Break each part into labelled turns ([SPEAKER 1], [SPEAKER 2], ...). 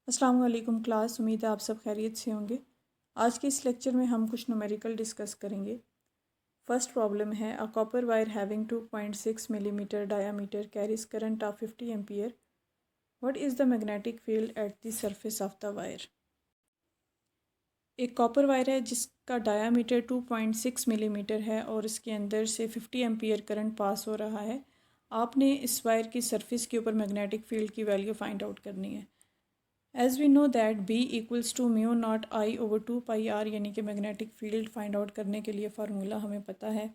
[SPEAKER 1] अस्सलाम वालेकुम क्लास। उम्मीद है आप सब खैरियत से होंगे। आज के इस लेक्चर में हम कुछ न्यूमेरिकल डिस्कस करेंगे। फर्स्ट प्रॉब्लम है a copper wire having 2.6 millimetre diameter carries current of 50 ampere. What is the magnetic field at the surface of the wire. एक कॉपर वायर है जिसका डायामीटर 2.6 मिलीमीटर है और इसके अंदर से 50 एम्पियर करंट पास हो रहा है। आपने इस वायर की सरफेस के ऊपर मैग्नेटिक फील्ड की वैल्यू फाइंड आउट करनी है। As we know that B equals to mu naught I over 2 pi R, यानी कि मैग्नेटिक फील्ड फाइंड आउट करने के लिए फार्मूला हमें पता है।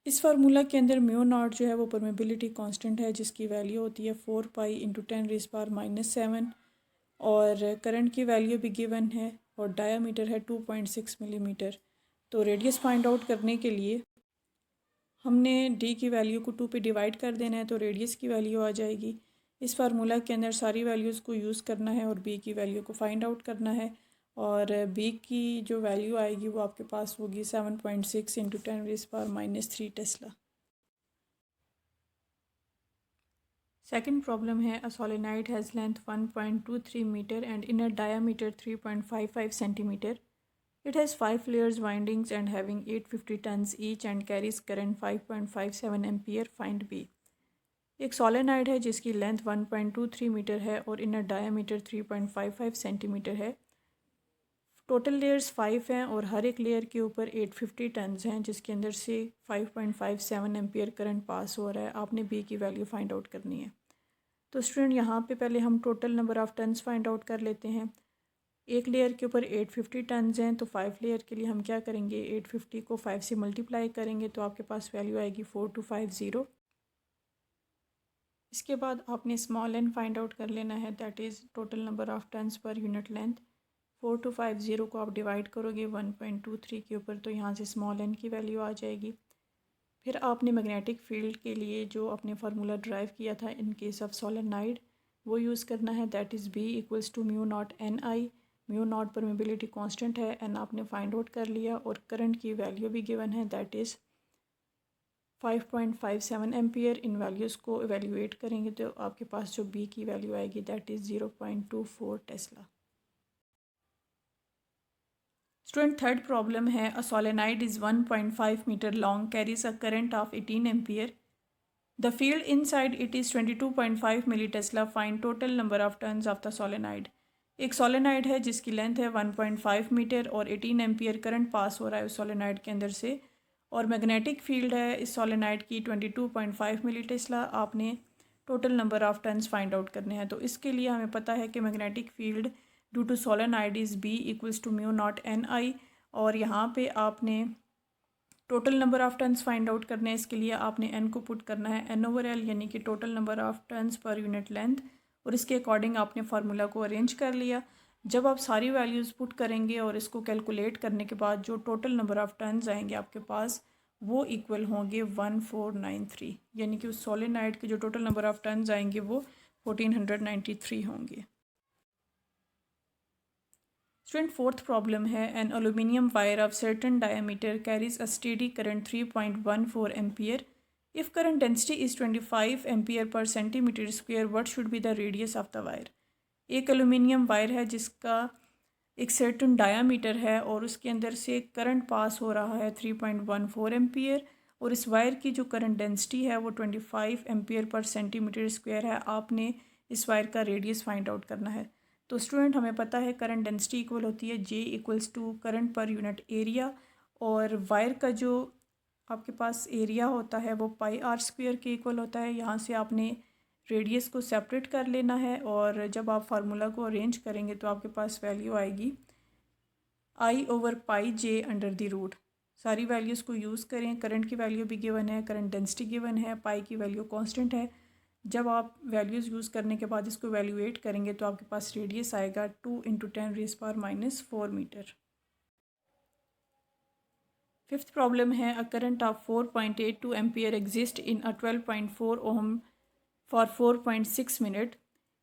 [SPEAKER 1] इस फार्मूला के अंदर म्यू नॉट जो है वो परमेबिलिटी कांस्टेंट है जिसकी वैल्यू होती है 4 पाई इंटू 10⁻⁻⁷ और करंट की वैल्यू भी गिवन है और डायामीटर है 2.6 मिलीमीटर। तो रेडियस फाइंड आउट करने के लिए हमने D की वैल्यू को 2 पे डिवाइड कर देना है तो रेडियस की वैल्यू आ जाएगी। इस फार्मूला के अंदर सारी वैल्यूज़ को यूज़ करना है और B की वैल्यू को फाइंड आउट करना है और B की जो वैल्यू आएगी वो आपके पास होगी 7.6 इंटू 10⁻³ टेस्ला। सेकंड प्रॉब्लम है a solenoid has length 1.23 metre and inner diameter 3.55 centimetre. It has 5 layers windings and having 850 tons each and carries current 5.57 ampere. Find B. एक सोलेनॉइड है जिसकी लेंथ 1.23 मीटर है और इनर डायामीटर 3.55 सेंटीमीटर है। Total layers 5 हैं और हर एक layer के ऊपर 850 टन्स हैं जिसके अंदर से 5.57 एम्पियर करंट पास हो रहा है। आपने बी की वैल्यू फाइंड आउट करनी है। तो स्टूडेंट यहाँ पे पहले हम total number of turns find out कर लेते हैं। एक लेयर के ऊपर 850 टन्स हैं तो 5 लेयर के लिए हम क्या करेंगे, 850 को 5 से मल्टीप्लाई करेंगे तो आपके पास वैल्यू आएगी 4250। इसके बाद आपने स्मॉल एन फाइंड आउट कर लेना है, that is total number of turns per unit length. 4250 को आप डिवाइड करोगे 1.23 के ऊपर तो यहाँ से स्मॉल एन की वैल्यू आ जाएगी। फिर आपने मैग्नेटिक फील्ड के लिए जो आपने फार्मूला ड्राइव किया था इन केस ऑफ सोलेनॉइड वो यूज़ करना है, that is B equals to mu naught NI। Mu naught permeability constant है, एन आपने फाइंड आउट कर लिया और करंट की वैल्यू भी गिवन है, दैट इज़ 5.57 एम्पियर। इन वैल्यूज़ को एवेल्यूएट करेंगे तो आपके पास जो B की वैल्यू आएगी that is 0.24 tesla. Student third problem है a solenoid is 1.5 metre long carries a current of 18 ampere. The field inside it is 22.5 milli-Tesla. Find total number of turns of the solenoid. एक solenoid है जिसकी length है 1.5 metre और 18 ampere current pass हो रहा है उस सोलेनॉइड के अंदर से और मैग्नेटिक फील्ड है इस सोलेनॉइड की 22.5 मिली टेस्ला। आपने total number of turns find out करने हैं। तो इसके लिए हमें पता है कि magnetic field due to solenoid is B equals to mu naught NI और यहाँ पे आपने total number of turns find out करने हैं। इसके लिए आपने n को पुट करना है n/l यानी कि total number of turns per unit length और इसके अकॉर्डिंग आपने फार्मूला को अरेंज कर लिया। जब आप सारी वैल्यूज़ पुट करेंगे और इसको कैलकुलेट करने के बाद जो टोटल नंबर ऑफ़ टर्न्स आएंगे आपके पास वो इक्वल होंगे 1493, यानी कि उस सोलेनॉइड के जो टोटल नंबर ऑफ़ टर्न्स आएंगे वो 1493 होंगे। स्टूडेंट फोर्थ प्रॉब्लम है an aluminium wire of certain diameter carries a steady current 3.14 ampere. If current density is 25 ampere per centimetre square, what should be the radius of the wire. एक aluminium wire है जिसका एक certain diameter है और उसके अंदर से current pass हो रहा है 3.14 एम्पियर और इस वायर की जो करंट डेंसिटी है वो 25 एम्पियर पर सेंटीमीटर स्क्वायर है। आपने इस वायर का रेडियस फाइंड आउट करना है। तो स्टूडेंट हमें पता है करंट डेंसिटी इक्वल होती है J equals to current per unit area और वायर का जो आपके पास एरिया होता है वो πr² के इक्वल होता है। यहाँ से आपने रेडियस को सेपरेट कर लेना है और जब आप फार्मूला को अरेंज करेंगे तो आपके पास वैल्यू आएगी I/πj√. सारी वैल्यूज़ को यूज़ करें। करंट की वैल्यू भी गिवन है, करंट डेंसिटी गिवन है, पाई की वैल्यू कांस्टेंट है। जब आप वैल्यूज़ यूज़ करने के बाद इसको वैल्यूएट करेंगे तो आपके पास रेडियस आएगा 2 × 10⁻⁻⁴ मीटर। फिफ्थ प्रॉब्लम है a current of 4.82 ampere exist in a 12.4 ohm for 4.6 minute.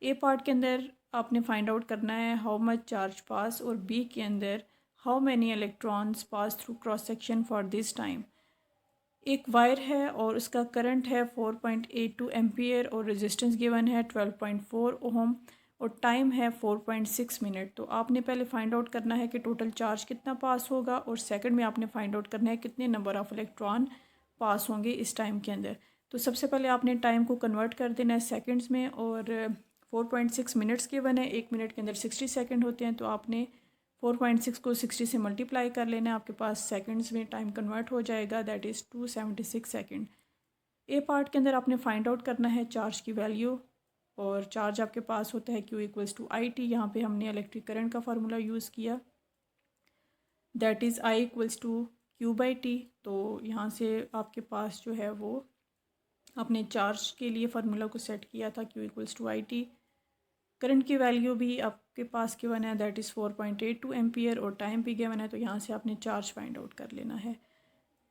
[SPEAKER 1] A part के अंदर आपने फाइंड आउट करना है हाउ मच चार्ज पास और बी के अंदर how many electrons pass through cross section for this time. एक वायर है और उसका करंट है 4.82 एम्पियर और रेजिस्टेंस गिवन है 12.4 ओम. और टाइम है 4.6 मिनट। तो आपने पहले फाइंड आउट करना है कि टोटल चार्ज कितना पास होगा, और सेकंड में आपने फाइंड आउट करना है कितने नंबर ऑफ़ इलेक्ट्रॉन पास होंगे इस टाइम के अंदर। तो सबसे पहले आपने टाइम को कन्वर्ट कर देना है सेकंड्स में, और 4.6 मिनट्स गिवन है, 1 मिनट के अंदर 60 सेकंड होते हैं। तो आपने 4.6 को 60 से मल्टीप्लाई कर लेना है, आपके पास सेकंड्स में टाइम कन्वर्ट हो जाएगा, that is 276 second. A part के अंदर आपने फाइंड आउट करना है चार्ज की वैल्यू, और चार्ज आपके पास होता है Q equals to I T. यहाँ पर हमने इलेक्ट्रिक करंट का फार्मूला यूज़ किया, that is I equals to Q/T। तो यहाँ से आपके पास जो है वो अपने चार्ज के लिए फार्मूला को सेट किया था, Q equals to I T. Current की वैल्यू भी आपके पास गिवन है, दैट इज़ 4.82 एम्पियर, और टाइम भी गिवन है। तो यहाँ से आपने चार्ज फाइंड आउट कर लेना है।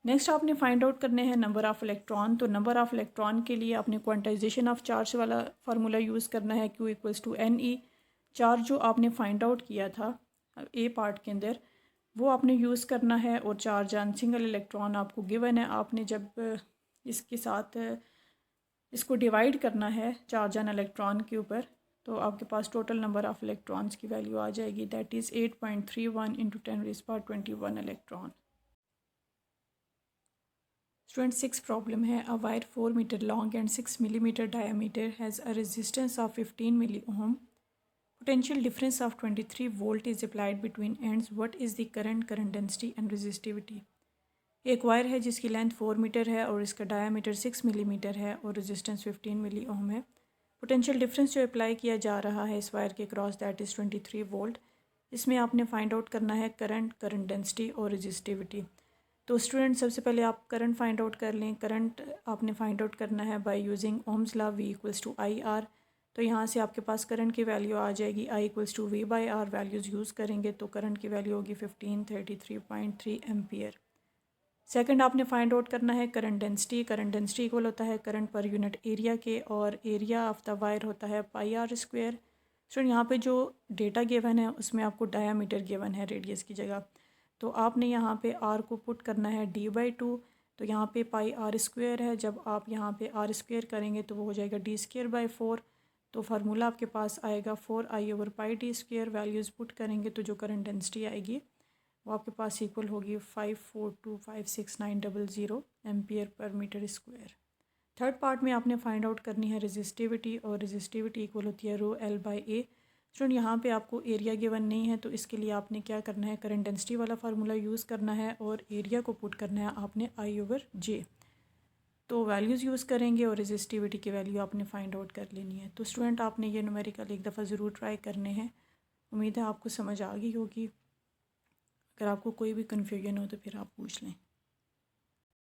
[SPEAKER 1] नेक्स्ट आपने फाइंड आउट करने हैं नंबर ऑफ़ इलेक्ट्रॉन। तो नंबर ऑफ़ इलेक्ट्रॉन के लिए आपने क्वांटाइजेशन ऑफ चार्ज वाला फार्मूला यूज़ करना है, Q equals to NE। Charge जो आपने फाइंड आउट किया था ए पार्ट के अंदर, वो आपने यूज़ करना है, और चार्ज ऑन सिंगल इलेक्ट्रॉन आपको गिवन है। आपने जब इसके साथ इसको डिवाइड करना है चार्ज ऑन इलेक्ट्रॉन के ऊपर, तो आपके पास टोटल नंबर ऑफ़ इलेक्ट्रॉन्स की वैल्यू आ जाएगी, that is 8.31 × 10⁻21 electron. Student 6 problem है, a wire 4 metre long and 6 millimetre diameter has a resistance of 15 milli ohm, potential difference of 23 volt is applied between ends. What is the current density and resistivity? एक wire है जिसकी length 4 metre है और इसका diameter 6 millimetre है और resistance 15 milli ओम है। Potential difference जो अप्लाई किया जा रहा है इस वायर के क्रॉस, दैट इज़ 23 वोल्ट। इसमें आपने फाइंड आउट करना है करंट डेंसिटी और रेजिस्टिविटी। तो स्टूडेंट सबसे पहले आप करंट फाइंड आउट कर लें। करंट आपने फाइंड आउट करना है by using ohm's law, V equals to IR। तो यहाँ से आपके पास करंट की वैल्यू आ जाएगी, I equals to V/R। Values use करेंगे तो करंट की वैल्यू होगी 1533.3 एम्पियर। सेकंड आपने फाइंड आउट करना है current density. Current density equal होता है करंट पर यूनिट एरिया के, और एरिया ऑफ द वायर होता है πr²। स्टूडेंट यहाँ पे जो डेटा गिवन है उसमें आपको डायामीटर गिवन है रेडियस की जगह, तो आपने यहाँ पे r को पुट करना है d/2। तो यहाँ पे πr² है, जब आप यहाँ पे r² करेंगे तो वो हो जाएगा d²/4। तो फार्मूला आपके पास आएगा 4I/πd²। वैल्यूज़ पुट करेंगे तो जो करंट डेंसिटी आएगी वो आपके पास इक्वल होगी 54256,900 ampere per metre square. Third part में आपने फाइंड आउट करनी है रेजिस्टिविटी, और रेजिस्टिविटी इक्वल होती है ρL/A। स्टूडेंट यहाँ पे आपको एरिया गिवन नहीं है, तो इसके लिए आपने क्या करना है, करंट डेंसिटी वाला फार्मूला यूज़ करना है, और एरिया को पुट करना है आपने I/J। तो वैल्यूज़ यूज़ करेंगे और रेजिस्टिविटी की वैल्यू आपने फाइंड आउट कर लेनी है। तो स्टूडेंट आपने ये न्यूमेरिकल एक दफ़ा ज़रूर ट्राई करने हैं। उम्मीद है आपको समझ आ गई होगी। अगर आपको कोई भी कन्फ्यूजन हो तो फिर आप पूछ लें।